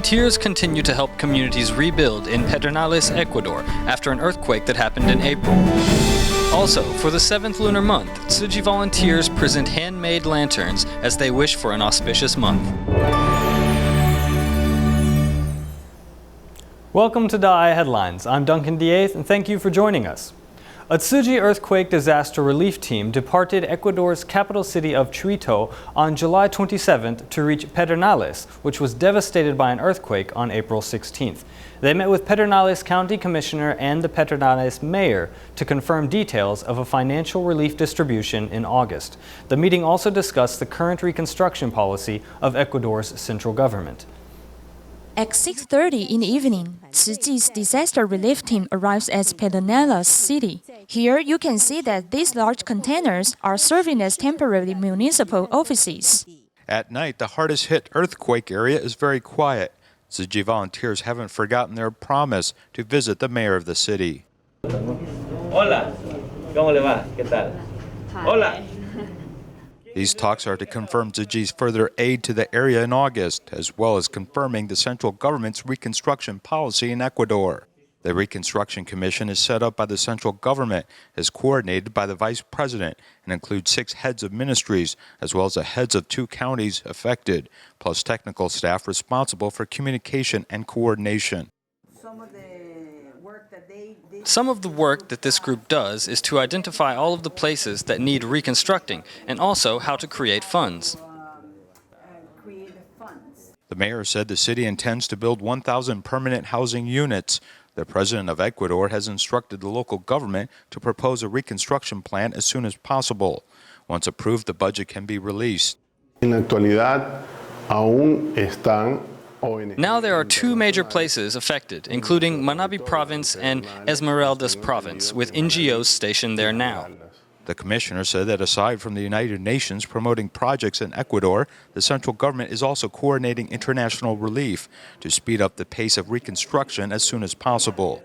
volunteers continue to help communities rebuild in Pedernales, Ecuador, after an earthquake that happened in April. Also, for the 7th Lunar Month, Tzu Chi volunteers present handmade lanterns as they wish for an auspicious month. Welcome to DaAi Headlines. I'm Duncan DeAith, and thank you for joining us. A Tzu Chi earthquake disaster relief team departed Ecuador's capital city of Quito on July 27th to reach Pedernales, which was devastated by an earthquake on April 16th. They met with Pedernales County Commissioner and the Pedernales Mayor to confirm details of a financial relief distribution in August. The meeting also discussed the current reconstruction policy of Ecuador's central government. At 6:30 in the evening, Tzu Chi's disaster relief team arrives at Pedernales City. Here, you can see that these large containers are serving as temporary municipal offices. At night, the hardest hit earthquake area is very quiet. Tzu Chi volunteers haven't forgotten their promise to visit the mayor of the city. Hola, ¿cómo le va? ¿Qué tal? Hola. These talks are to confirm Tzu Chi's further aid to the area in August, as well as confirming the central government's reconstruction policy in Ecuador. The Reconstruction Commission is set up by the central government, is coordinated by the Vice President, and includes 6 heads of ministries, as well as the heads of 2 counties affected, plus technical staff responsible for communication and coordination. Some of the work that this group does is to identify all of the places that need reconstructing and also how to create funds. The mayor said the city intends to build 1,000 permanent housing units. The president of Ecuador has instructed the local government to propose a reconstruction plan as soon as possible. Once approved, the budget can be released. Now there are 2 major places affected, including Manabí Province and Esmeraldas Province, with NGOs stationed there now. The commissioner said that aside from the United Nations promoting projects in Ecuador, the central government is also coordinating international relief to speed up the pace of reconstruction as soon as possible.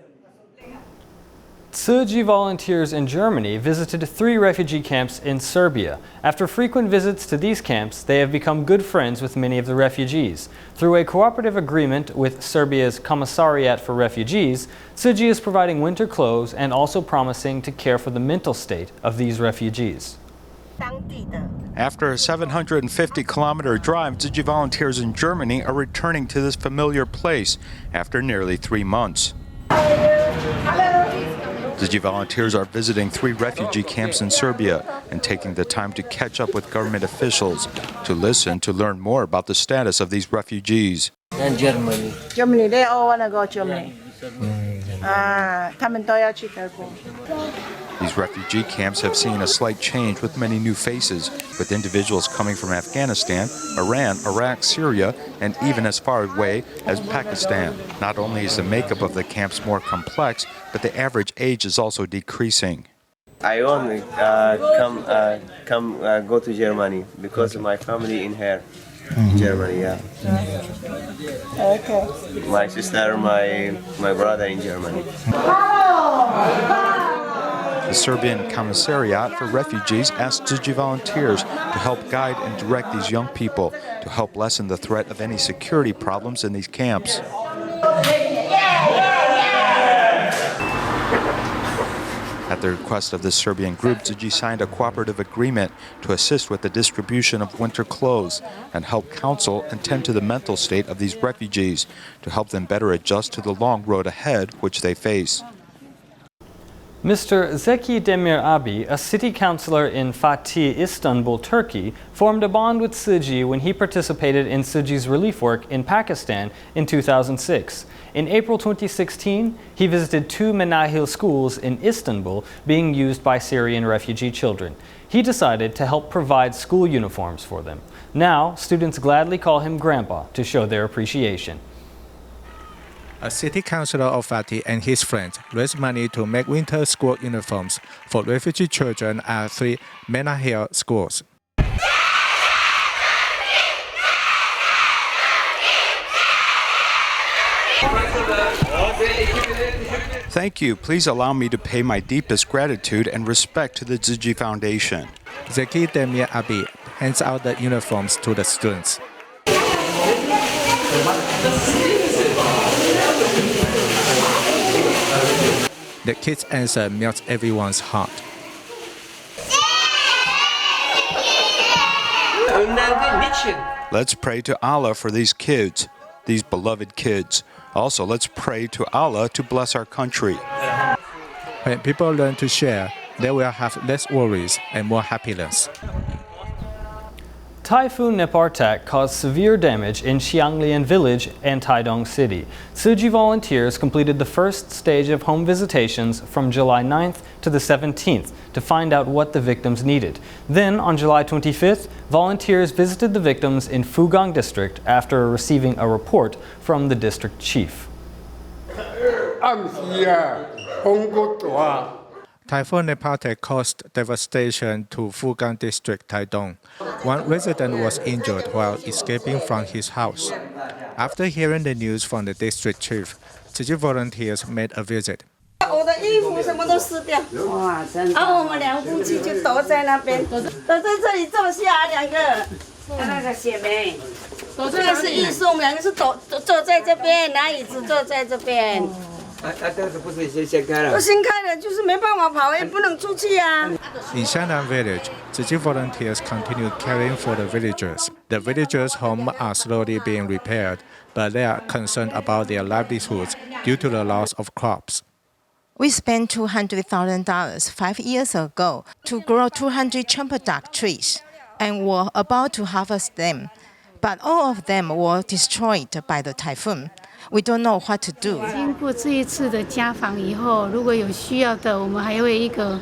Tzu Chi volunteers in Germany visited 3 refugee camps in Serbia. After frequent visits to these camps, they have become good friends with many of the refugees. Through a cooperative agreement with Serbia's Commissariat for Refugees, Tzu Chi is providing winter clothes and also promising to care for the mental state of these refugees. After a 750-kilometer drive, Tzu Chi volunteers in Germany are returning to this familiar place after nearly 3 months. Tzu Chi volunteers are visiting 3 refugee camps in Serbia and taking the time to catch up with government officials to listen to learn more about the status of these refugees. And Germany. Germany, they all want to go to Germany. These refugee camps have seen a slight change with many new faces, with individuals coming from Afghanistan, Iran, Iraq, Syria, and even as far away as Pakistan. Not only is the makeup of the camps more complex, but the average age is also decreasing. I only go to Germany because of my family in here. Germany, yeah. Okay. My sister, my brother in Germany. The Serbian Commissariat for Refugees asked Tzu Chi volunteers to help guide and direct these young people to help lessen the threat of any security problems in these camps. At the request of the Serbian group, Tzu Chi signed a cooperative agreement to assist with the distribution of winter clothes and help counsel and tend to the mental state of these refugees to help them better adjust to the long road ahead which they face. Mr. Zeki Demir Abi, a city councilor in Fatih, Istanbul, Turkey, formed a bond with Tzu Chi when he participated in Tzu Chi's relief work in Pakistan in 2006. In April 2016, he visited 2 Menahil schools in Istanbul being used by Syrian refugee children. He decided to help provide school uniforms for them. Now, students gladly call him Grandpa to show their appreciation. A city councilor of Fatih and his friends raised money to make winter school uniforms for refugee children at 3 Menahil schools. Thank you. Please allow me to pay my deepest gratitude and respect to the Tzu Chi Foundation. Zeki Demir Abi hands out the uniforms to the students. The kids' answer melts everyone's heart. Let's pray to Allah for these kids, these beloved kids. Also, let's pray to Allah to bless our country. When people learn to share, they will have less worries and more happiness. Typhoon Nepartak caused severe damage in Xianglian Village and Taidong City. Tzu Chi volunteers completed the first stage of home visitations from July 9th to the 17th to find out what the victims needed. Then, on July 25th, volunteers visited the victims in Fugang District after receiving a report from the district chief. Typhoon Nepartak caused devastation to Fugang District, Taidong. One resident was injured while escaping from his house. After hearing the news from the district chief, Tzu Chi volunteers made a visit. 我的衣服什么都湿掉，哇，真的。然后我们两夫妻就躲在那边，躲在这里坐下，两个。那个姐妹，这个是艺术，我们两个是坐在这边，拿椅子坐在这边。这个不是先开了？我新开的，就是没办法跑，也不能出去啊。In Xiangnan Village, Tzu Chi volunteers continue caring for the villagers. The villagers' homes are slowly being repaired, but they are concerned about their livelihoods due to the loss of crops. We spent $200,000 5 years ago to grow 200 chamberjack trees and were about to harvest them. But all of them were destroyed by the typhoon. We don't know what to do. 经过这一次的家访以后，如果有需要的，我们还会一个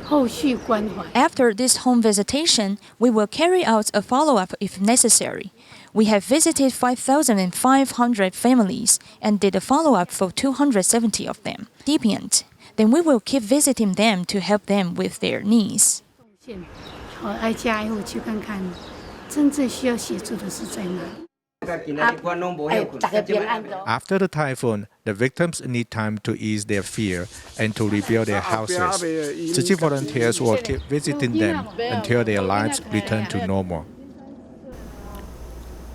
后续关怀。 After this home visitation, we will carry out a follow-up if necessary. We have visited 5,500 families and did a follow-up for 270 of them. Depiant. Then we will keep visiting them to help them with their needs. 挨家挨户去看看，真正需要协助的是在哪里。 After the typhoon, the victims need time to ease their fear and to rebuild their houses. Tzu Chi volunteers will keep visiting them until their lives return to normal.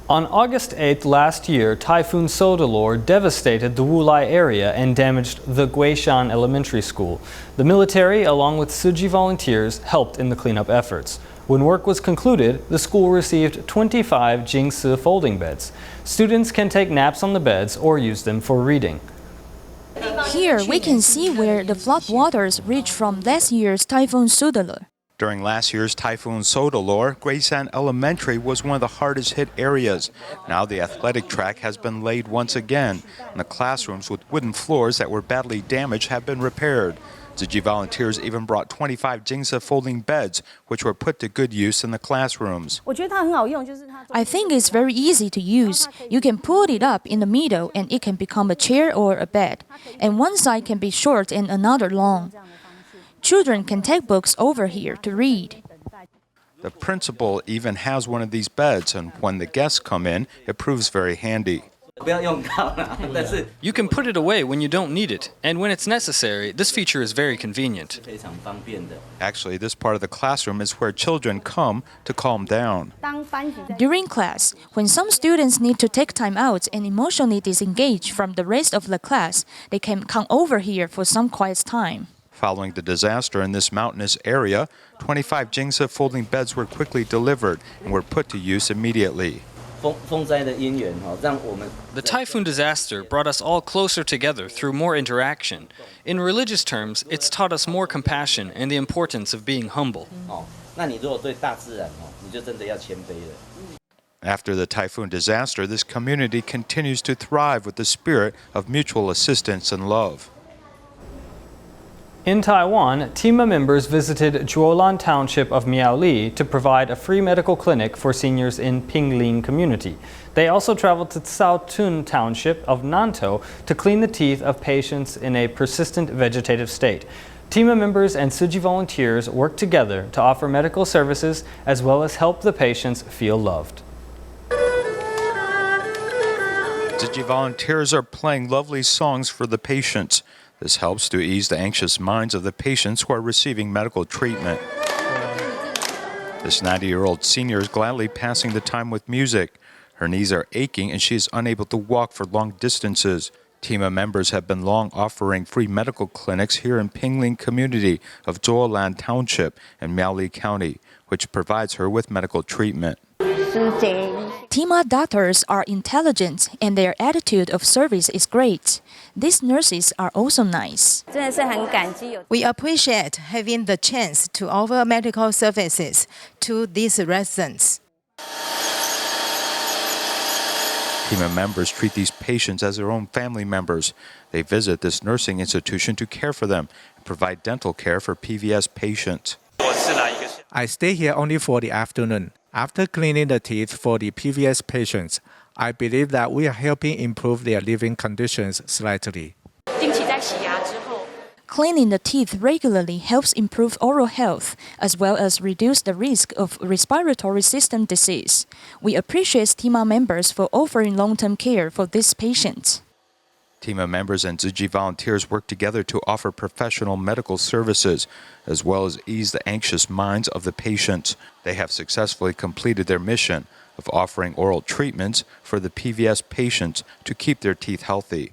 On August 8th last year, Typhoon Sodalor devastated the Wulai area and damaged the Guishan Elementary School. The military, along with Tzu Chi volunteers, helped in the cleanup efforts. When work was concluded, the school received 25 Jingsi folding beds. Students can take naps on the beds or use them for reading. Here we can see where the flood waters reached from last year's Typhoon Sodalor. During last year's Typhoon Sodalor, Guishan Elementary was one of the hardest hit areas. Now the athletic track has been laid once again, and the classrooms with wooden floors that were badly damaged have been repaired. Tzu Chi volunteers even brought 25 Jingsi folding beds, which were put to good use in the classrooms. I think it's very easy to use. You can pull it up in the middle and it can become a chair or a bed. And one side can be short and another long. Children can take books over here to read. The principal even has one of these beds, and when the guests come in, it proves very handy. You can put it away when you don't need it, and when it's necessary, this feature is very convenient. Actually, this part of the classroom is where children come to calm down. During class, when some students need to take time out and emotionally disengage from the rest of the class, they can come over here for some quiet time. Following the disaster in this mountainous area, 25 Jingsi folding beds were quickly delivered and were put to use immediately. The typhoon disaster brought us all closer together through more interaction. In religious terms, it's taught us more compassion and the importance of being humble. After the typhoon disaster, this community continues to thrive with the spirit of mutual assistance and love. In Taiwan, TIMA members visited Juolan Township of Miaoli to provide a free medical clinic for seniors in Pingling community. They also traveled to Caotun Township of Nantou to clean the teeth of patients in a persistent vegetative state. TIMA members and Tzu Chi volunteers worked together to offer medical services as well as help the patients feel loved. Tzu Chi volunteers are playing lovely songs for the patients. This helps to ease the anxious minds of the patients who are receiving medical treatment. This 90-year-old senior is gladly passing the time with music. Her knees are aching and she is unable to walk for long distances. TEMA members have been long offering free medical clinics here in Pingling community of Zhuolan Township in Miaoli County, which provides her with medical treatment. TEMA doctors are intelligent and their attitude of service is great. These nurses are also nice. We appreciate having the chance to offer medical services to these residents. TEMA members treat these patients as their own family members. They visit this nursing institution to care for them and provide dental care for PVS patients. I stay here only for the afternoon. After cleaning the teeth for the PVS patients, I believe that we are helping improve their living conditions slightly. Cleaning the teeth regularly helps improve oral health as well as reduce the risk of respiratory system disease. We appreciate TEMA members for offering long-term care for these patients. TEMA members and Tzu Chi volunteers work together to offer professional medical services, as well as ease the anxious minds of the patients. They have successfully completed their mission of offering oral treatments for the PVS patients to keep their teeth healthy.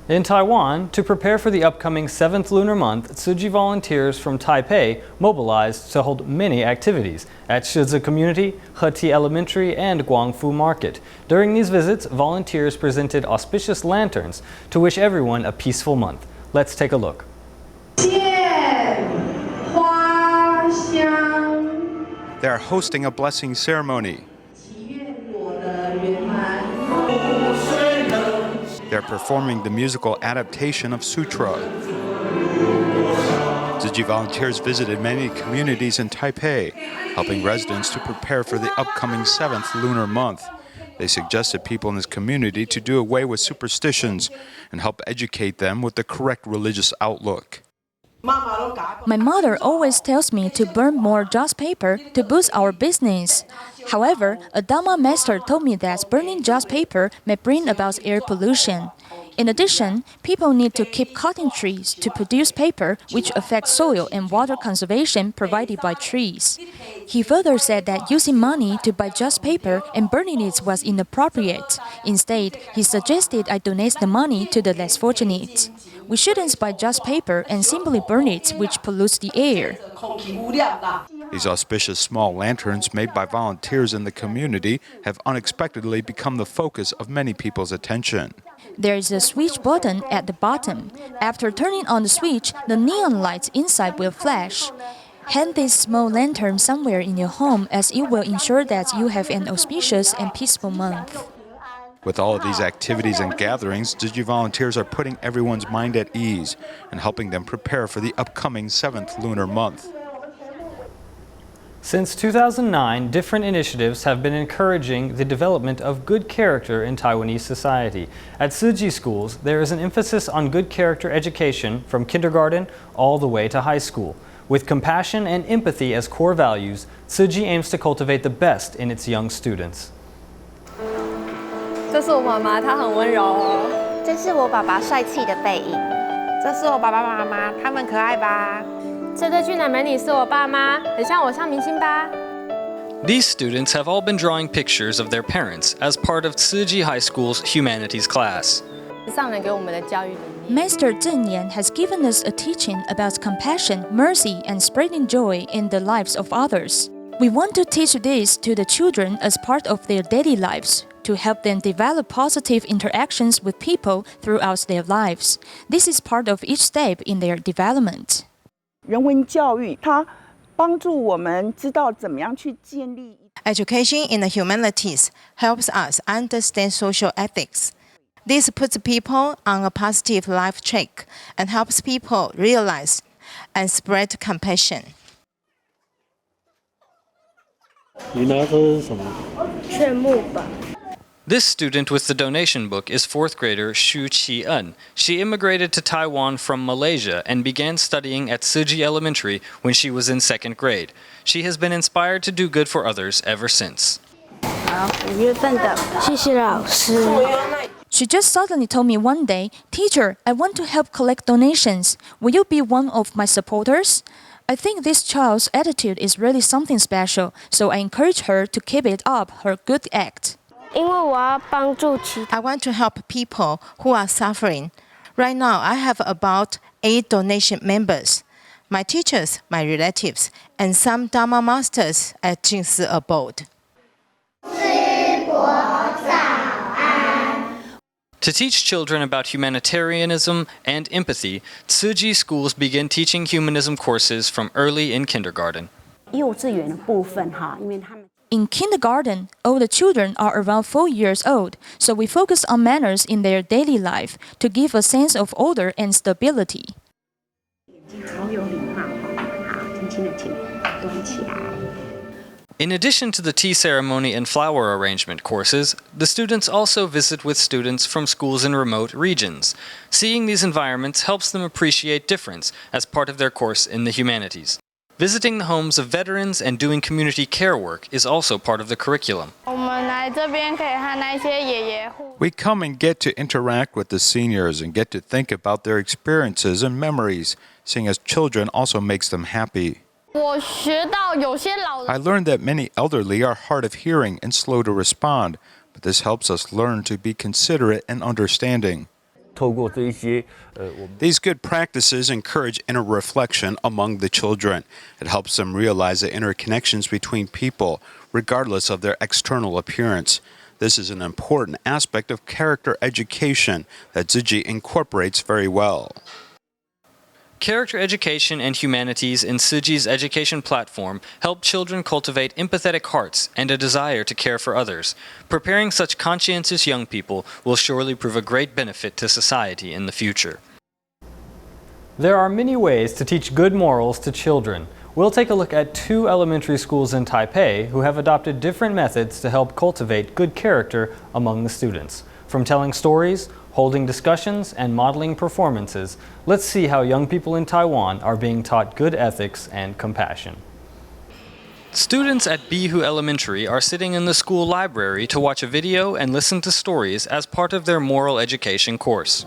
In Taiwan, to prepare for the upcoming 7th Lunar Month, Tzu Chi volunteers from Taipei mobilized to hold many activities at Shizi Community, Heti Elementary, and Guangfu Market. During these visits, volunteers presented auspicious lanterns to wish everyone a peaceful month. Let's take a look. They are hosting a blessing ceremony. They're performing the musical adaptation of Sutra. Tzu Chi volunteers visited many communities in Taipei, helping residents to prepare for the upcoming 7th Lunar Month. They suggested people in this community to do away with superstitions and help educate them with the correct religious outlook. My mother always tells me to burn more joss paper to boost our business. However, a Dharma master told me that burning joss paper may bring about air pollution. In addition, people need to keep cutting trees to produce paper, which affects soil and water conservation provided by trees. He further said that using money to buy joss paper and burning it was inappropriate. Instead, he suggested I donate the money to the less fortunate. We shouldn't buy joss paper and simply burn it, which pollutes the air. These auspicious small lanterns made by volunteers in the community have unexpectedly become the focus of many people's attention. There is a switch button at the bottom. After turning on the switch, the neon lights inside will flash. Hang this small lantern somewhere in your home as it will ensure that you have an auspicious and peaceful month. With all of these activities and gatherings, Tzu Chi volunteers are putting everyone's mind at ease and helping them prepare for the upcoming 7th Lunar Month. Since 2009, different initiatives have been encouraging the development of good character in Taiwanese society. At Tzu Chi schools, there is an emphasis on good character education from kindergarten all the way to high school. With compassion and empathy as core values, Tzu Chi aims to cultivate the best in its young students. 这是我妈妈，她很温柔哦。这是我爸爸帅气的背影。这是我爸爸妈妈，他们可爱吧？这对俊男美女是我爸妈，很像偶像明星吧？ These students have all been drawing pictures of their parents as part of Tzu Chi High School's humanities class. 上人给我们的教育理念。 Master Zeng Yan has given us a teaching about compassion, mercy, and spreading joy in the lives of others. We want to teach this to the children as part of their daily lives, to help them develop positive interactions with people throughout their lives. This is part of each step in their development. 人文教育，它帮助我们知道怎么样去建立。Education in the humanities helps us understand social ethics. This puts people on a positive life track and helps people realize and spread compassion. 你拿的是什么？劝募吧。This student with the donation book is 4th grader Tzu Chi. She immigrated to Taiwan from Malaysia and began studying at Tzu Chi Elementary when she was in 2nd grade. She has been inspired to do good for others ever since. She just suddenly told me one day, "Teacher, I want to help collect donations. Will you be one of my supporters?" I think this child's attitude is really something special, so I encourage her to keep it up, her good act. I want to help people who are suffering. Right now, I have about 8 donation members. My teachers, my relatives, and some Dharma masters at Jingsi Abode. To teach children about humanitarianism and empathy, Tzu Chi schools begin teaching humanism courses from early in kindergarten. In kindergarten, all the children are around 4 years old, so we focus on manners in their daily life to give a sense of order and stability. In addition to the tea ceremony and flower arrangement courses, the students also visit with students from schools in remote regions. Seeing these environments helps them appreciate difference as part of their course in the humanities. Visiting the homes of veterans and doing community care work is also part of the curriculum. We come and get to interact with the seniors and get to think about their experiences and memories. Seeing as children also makes them happy. I learned that many elderly are hard of hearing and slow to respond, but this helps us learn to be considerate and understanding. These good practices encourage inner reflection among the children. It helps them realize the interconnections between people, regardless of their external appearance. This is an important aspect of character education that Tzu Chi incorporates very well. Character education and humanities in Tzu Chi's education platform help children cultivate empathetic hearts and a desire to care for others. Preparing such conscientious young people will surely prove a great benefit to society in the future. There are many ways to teach good morals to children. We'll take a look at 2 elementary schools in Taipei who have adopted different methods to help cultivate good character among the students. From telling stories, holding discussions, and modeling performances, let's see how young people in Taiwan are being taught good ethics and compassion. Students at Bihu Elementary are sitting in the school library to watch a video and listen to stories as part of their moral education course.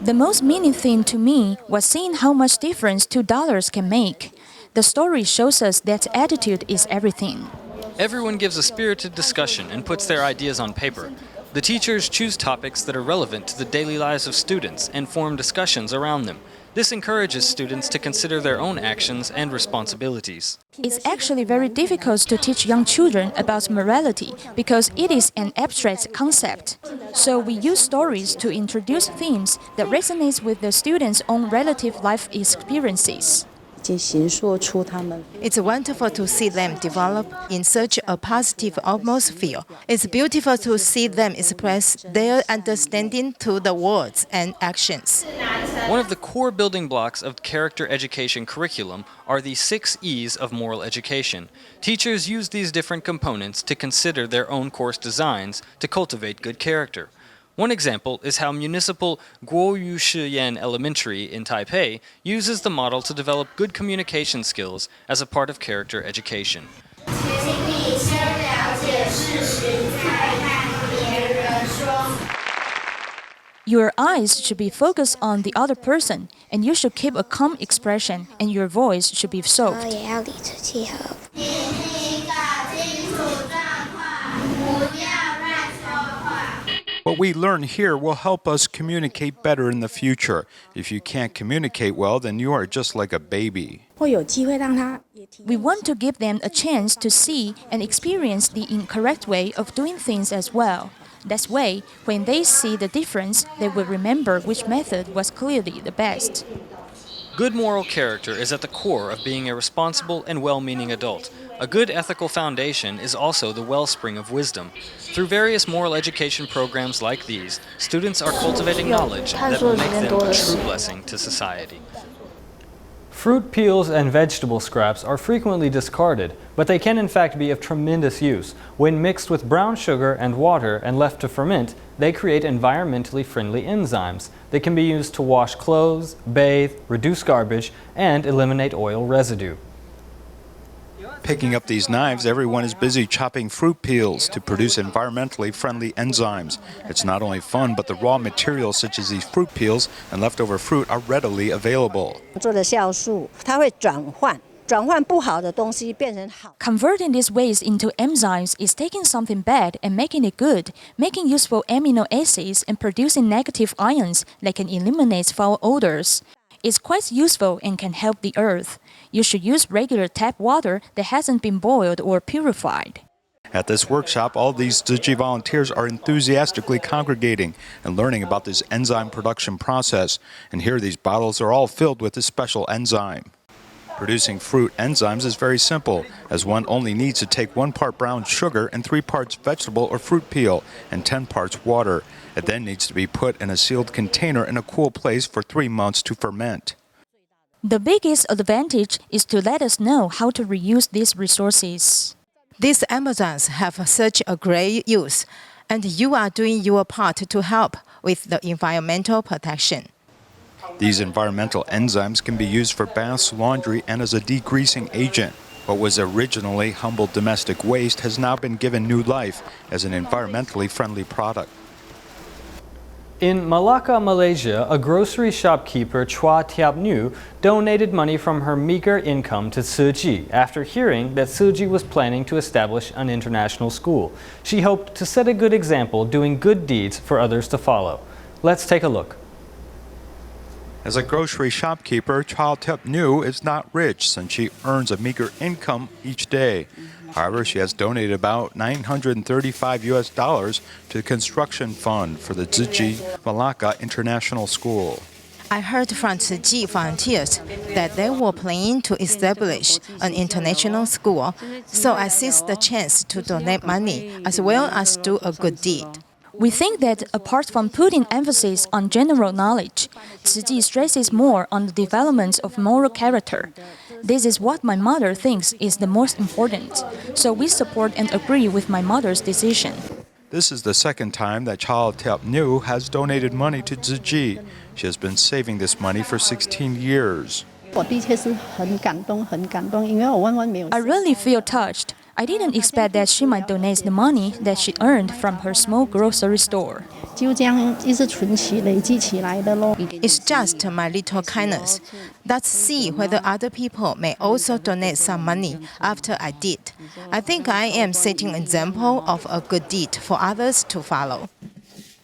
The most meaning thing to me was seeing how much difference $2 can make. The story shows us that attitude is everything. Everyone gives a spirited discussion and puts their ideas on paper. The teachers choose topics that are relevant to the daily lives of students and form discussions around them. This encourages students to consider their own actions and responsibilities. It's actually very difficult to teach young children about morality because it is an abstract concept. So we use stories to introduce themes that resonate with the students' own relative life experiences. It's wonderful to see them develop in such a positive atmosphere. It's beautiful to see them express their understanding through the words and actions. One of the core building blocks of character education curriculum are the 6 E's of moral education. Teachers use these different components to consider their own course designs to cultivate good character. One example is how municipal Guoyu Shiyan Elementary in Taipei uses the model to develop good communication skills as a part of character education. Your eyes should be focused on the other person, and you should keep a calm expression, and your voice should be soft. What we learn here will help us communicate better in the future. If you can't communicate well, then you are just like a baby. We want to give them a chance to see and experience the incorrect way of doing things as well. That way, when they see the difference, they will remember which method was clearly the best. Good moral character is at the core of being a responsible and well-meaning adult. A good ethical foundation is also the wellspring of wisdom. Through various moral education programs like these, students are cultivating knowledge that will make them a true blessing to society. Fruit peels and vegetable scraps are frequently discarded, but they can in fact be of tremendous use. When mixed with brown sugar and water and left to ferment, they create environmentally friendly enzymes. They can be used to wash clothes, bathe, reduce garbage, and eliminate oil residue. Picking up these knives, everyone is busy chopping fruit peels to produce environmentally friendly enzymes. It's not only fun, but the raw materials such as these fruit peels and leftover fruit are readily available. Converting these waste into enzymes is taking something bad and making it good, making useful amino acids and producing negative ions that can eliminate foul odors. It's quite useful and can help the earth. You should use regular tap water that hasn't been boiled or purified. At this workshop, all these Tzu Chi volunteers are enthusiastically congregating and learning about this enzyme production process. And here these bottles are all filled with this special enzyme. Producing fruit enzymes is very simple, as one only needs to take 1 part brown sugar and 3 parts vegetable or fruit peel and 10 parts water. It then needs to be put in a sealed container in a cool place for 3 months to ferment. The biggest advantage is to let us know how to reuse these resources. These enzymes have such a great use, and you are doing your part to help with the environmental protection. These environmental enzymes can be used for baths, laundry, and as a degreasing agent. What was originally humble domestic waste has now been given new life as an environmentally friendly product. In Malacca, Malaysia, a grocery shopkeeper, Chua Tiap Nhu, donated money from her meager income to Tzu Chi after hearing that Tzu Chi was planning to establish an international school. She hoped to set a good example, doing good deeds for others to follow. Let's take a look. As a grocery shopkeeper, Chua Tiap Nhu is not rich since she earns a meager income each day. However, she has donated about $935 to the construction fund for the Tzu Chi Malacca International School. I heard from Tzu Chi volunteers that they were planning to establish an international school, so I seized the chance to donate money as well as do a good deed. We think that apart from putting emphasis on general knowledge, Tzu Chi stresses more on the development of moral character. This is what my mother thinks is the most important, so we support and agree with my mother's decision. This is the second time that Chua Tiap Nhu has donated money to Tzu Chi. She has been saving this money for 16 years. I really feel touched. I didn't expect that she might donate the money that she earned from her small grocery store. It's just my little kindness. Let's see whether other people may also donate some money after I did. I think I am setting an example of a good deed for others to follow.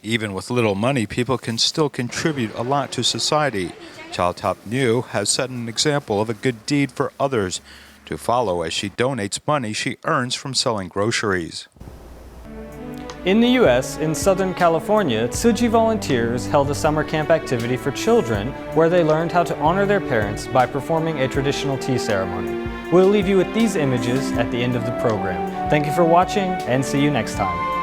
Even with little money, people can still contribute a lot to society. Chua Tiap Nhu has set an example of a good deed for others to follow as she donates money she earns from selling groceries. In the U.S., in Southern California, Tzu Chi volunteers held a summer camp activity for children where they learned how to honor their parents by performing a traditional tea ceremony. We'll leave you with these images at the end of the program. Thank you for watching and see you next time.